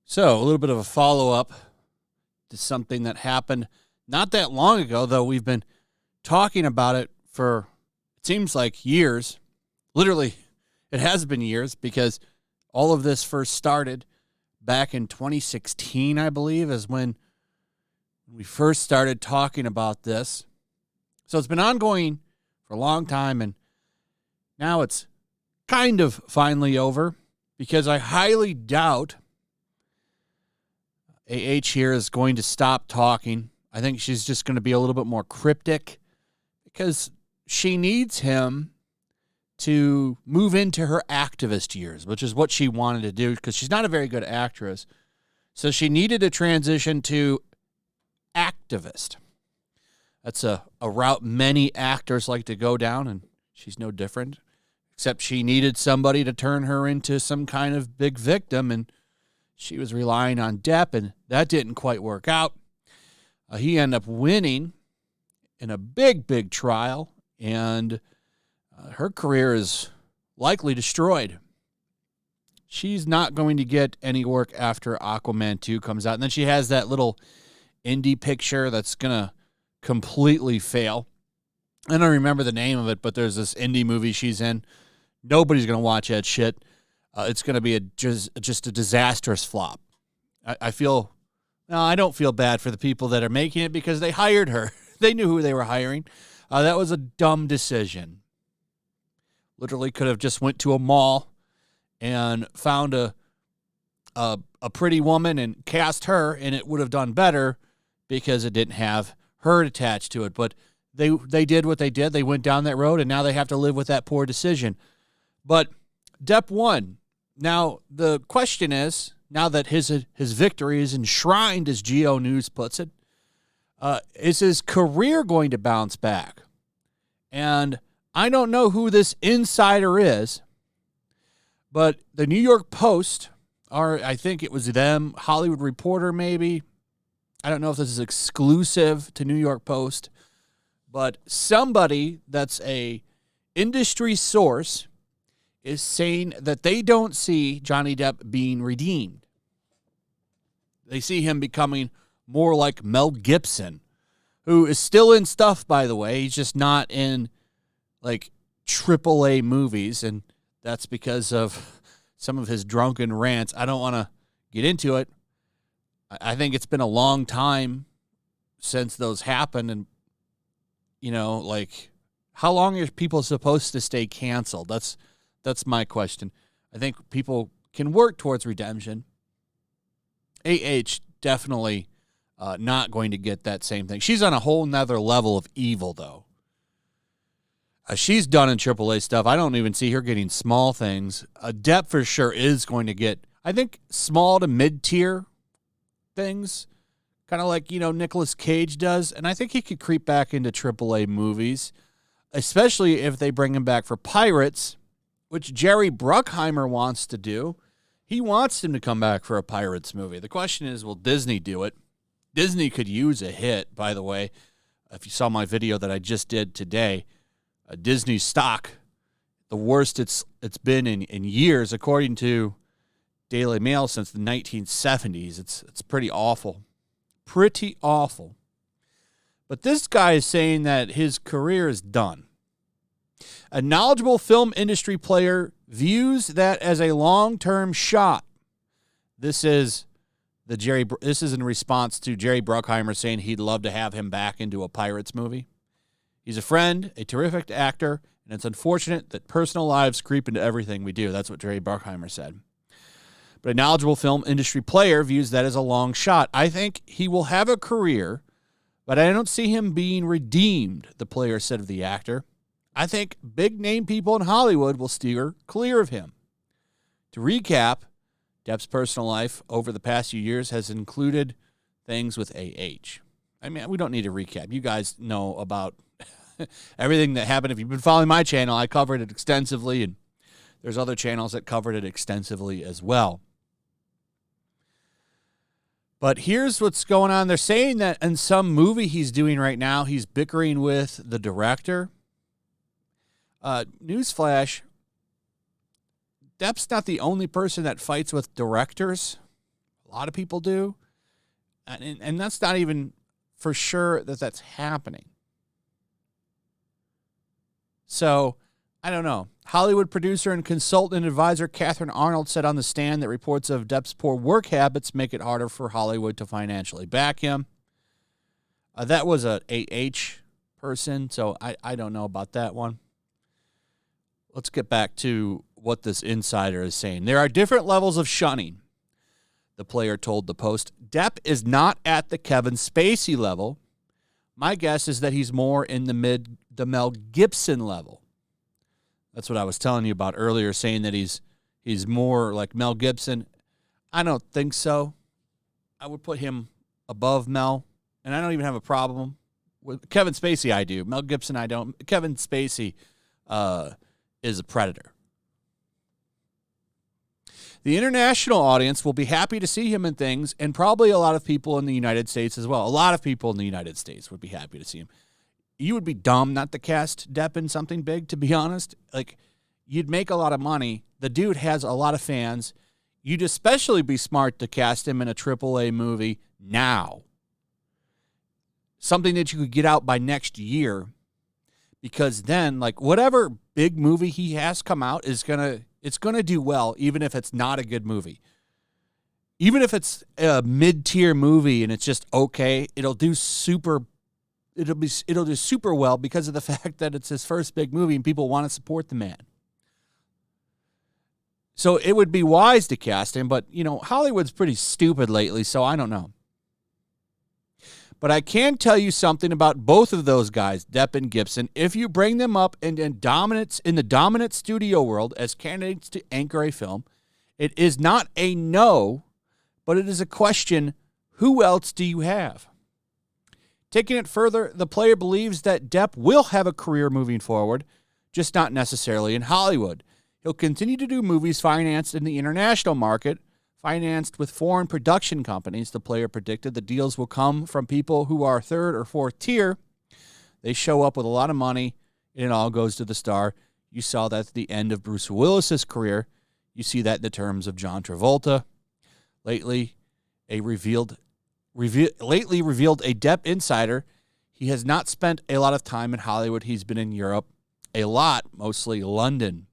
So, a little bit of a follow-up to something that happened not that long ago, though we've been talking about it for, it seems like, years. Literally, it has been years because all of this first started back in 2016, I believe, is when we first started talking about this. So it's been ongoing for a long time, and now it's kind of finally over because I highly doubt AH here is going to stop talking. I think she's just going to be a little bit more cryptic because she needs him to move into her activist years, which is what she wanted to do because she's not a very good actress. So she needed to transition to activist. That's a route many actors like to go down, and she's no different, except she needed somebody to turn her into some kind of big victim, and she was relying on Depp, and that didn't quite work out. He ended up winning in a big, big trial, and her career is likely destroyed. She's not going to get any work after Aquaman 2 comes out. And then she has that little indie picture that's going to completely fail. I don't remember the name of it, but there's this indie movie she's in. Nobody's going to watch that shit. It's going to be just a disastrous flop. I don't feel bad for the people that are making it because they hired her. They knew who they were hiring. That was a dumb decision. Literally could have just went to a mall and found a pretty woman and cast her, and it would have done better because it didn't have her attached to it. But they did what they did. They went down that road, and now they have to live with that poor decision. But Depp won. Now, the question is, now that his victory is enshrined, as Geo News puts it, is his career going to bounce back? And I don't know who this insider is, but the New York Post, or I think it was them, Hollywood Reporter maybe. I don't know if this is exclusive to New York Post, but somebody that's a industry source is saying that they don't see Johnny Depp being redeemed. They see him becoming more like Mel Gibson, who is still in stuff, by the way. He's just not in, like, AAA movies, and that's because of some of his drunken rants. I don't want to get into it. I think it's been a long time since those happened, and, you know, like, how long are people supposed to stay canceled? That's my question. I think people can work towards redemption. AH definitely not going to get that same thing. She's on a whole nother level of evil, though. She's done in AAA stuff. I don't even see her getting small things. Depp for sure is going to get, I think, small to mid-tier things, kind of like, Nicolas Cage does. And I think he could creep back into AAA movies, especially if they bring him back for Pirates, which Jerry Bruckheimer wants to do. He wants him to come back for a Pirates movie. The question is, will Disney do it? Disney could use a hit, by the way. If you saw my video that I just did today, Disney stock, the worst it's been in years, according to Daily Mail, since the 1970s. It's pretty awful. Pretty awful. But this guy is saying that his career is done. A knowledgeable film industry player views that as a long-term shot. This is in response to Jerry Bruckheimer saying he'd love to have him back into a Pirates movie. He's a friend, a terrific actor, and it's unfortunate that personal lives creep into everything we do. That's what Jerry Bruckheimer said. But a knowledgeable film industry player views that as a long shot. I think he will have a career, but I don't see him being redeemed, the player said of the actor. I think big-name people in Hollywood will steer clear of him. To recap, Depp's personal life over the past few years has included things with AH. I mean, we don't need to recap. You guys know about everything that happened. If you've been following my channel, I covered it extensively, and there's other channels that covered it extensively as well. But here's what's going on. They're saying that in some movie he's doing right now, he's bickering with the director. Newsflash, Depp's not the only person that fights with directors. A lot of people do. And that's not even for sure that that's happening. So, I don't know. Hollywood producer and consultant advisor Catherine Arnold said on the stand that reports of Depp's poor work habits make it harder for Hollywood to financially back him. That was a AH person, so I don't know about that one. Let's get back to what this insider is saying. There are different levels of shunning, the player told the Post. Depp is not at the Kevin Spacey level. My guess is that he's more in the Mel Gibson level. That's what I was telling you about earlier, saying that he's more like Mel Gibson. I don't think so. I would put him above Mel, and I don't even have a problem with Kevin Spacey. I do. Mel Gibson, I don't. Kevin Spacey is a predator. The international audience will be happy to see him in things, and probably a lot of people in the United States as well. A lot of people in the United States would be happy to see him. You would be dumb not to cast Depp in something big, to be honest. Like, you'd make a lot of money. The dude has a lot of fans. You'd especially be smart to cast him in a AAA movie now. Something that you could get out by next year. Because then, like, whatever big movie he has come out it's gonna do well, even if it's not a good movie. Even if it's a mid-tier movie and it's just okay, it'll do super well because of the fact that it's his first big movie and people want to support the man. So it would be wise to cast him, but, Hollywood's pretty stupid lately, so I don't know. But I can tell you something about both of those guys, Depp and Gibson. If you bring them up in the dominant studio world as candidates to anchor a film, it is not a no, but it is a question, who else do you have? Taking it further, the player believes that Depp will have a career moving forward, just not necessarily in Hollywood. He'll continue to do movies financed in the international market, financed with foreign production companies. The player predicted the deals will come from people who are third or fourth tier. They show up with a lot of money, and it all goes to the star. You saw that at the end of Bruce Willis's career. You see that in the terms of John Travolta. Lately revealed a Depp insider. He has not spent a lot of time in Hollywood. He's been in Europe a lot, mostly London.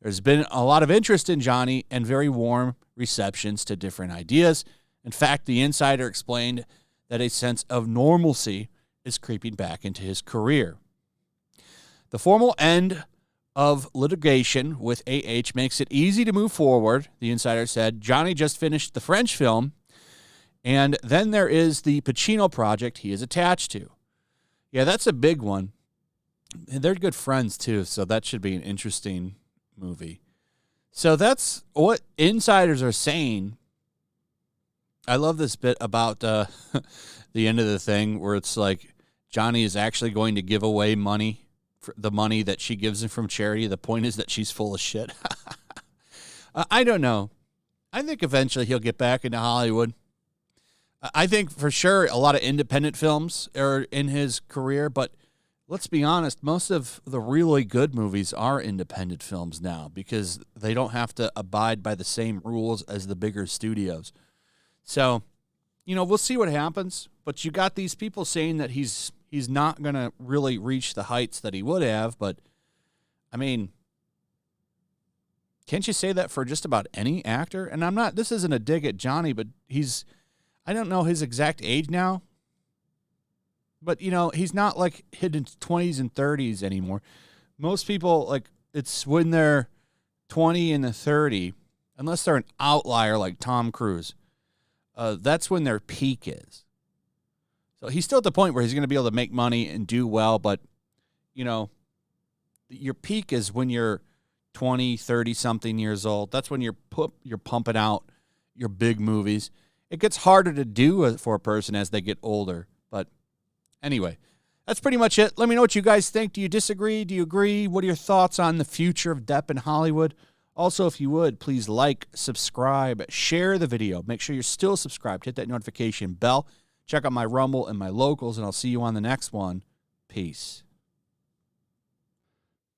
There's been a lot of interest in Johnny and very warm receptions to different ideas. In fact, the insider explained that a sense of normalcy is creeping back into his career. The formal end of litigation with AH makes it easy to move forward, the insider said. Johnny just finished the French film, and then there is the Pacino project he is attached to. Yeah, that's a big one. And they're good friends, too, so that should be an interesting movie. So that's what insiders are saying. I love this bit about the end of the thing where it's like Johnny is actually going to give away money, for the money that she gives him from charity. The point is that she's full of shit. I don't know. I think eventually he'll get back into Hollywood. I think for sure a lot of independent films are in his career, but let's be honest, most of the really good movies are independent films now because they don't have to abide by the same rules as the bigger studios. So, we'll see what happens, but you got these people saying that he's not going to really reach the heights that he would have, but, I mean, can't you say that for just about any actor? And this isn't a dig at Johnny, but I don't know his exact age now. But, he's not like hit in 20s and 30s anymore. Most people, it's when they're 20 and 30, unless they're an outlier like Tom Cruise, that's when their peak is. So he's still at the point where he's going to be able to make money and do well, but, your peak is when you're 20, 30-something years old. That's when you're pumping out your big movies. It gets harder to do for a person as they get older, but anyway, that's pretty much it. Let me know what you guys think. Do you disagree? Do you agree? What are your thoughts on the future of Depp in Hollywood? Also, if you would, please like, subscribe, share the video. Make sure you're still subscribed. Hit that notification bell. Check out my Rumble and my locals, and I'll see you on the next one. Peace.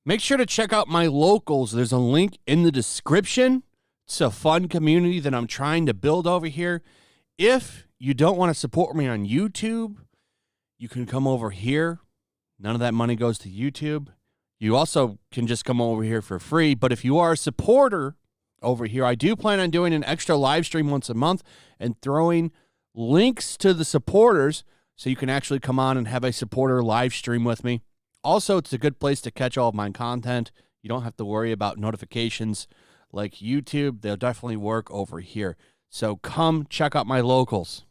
Make sure to check out my locals. There's a link in the description. It's a fun community that I'm trying to build over here. If you don't want to support me on YouTube, you can come over here. None of that money goes to YouTube. You also can just come over here for free. But if you are a supporter over here, I do plan on doing an extra live stream once a month and throwing links to the supporters so you can actually come on and have a supporter live stream with me. Also, it's a good place to catch all of my content. You don't have to worry about notifications like YouTube. They'll definitely work over here. So come check out my locals.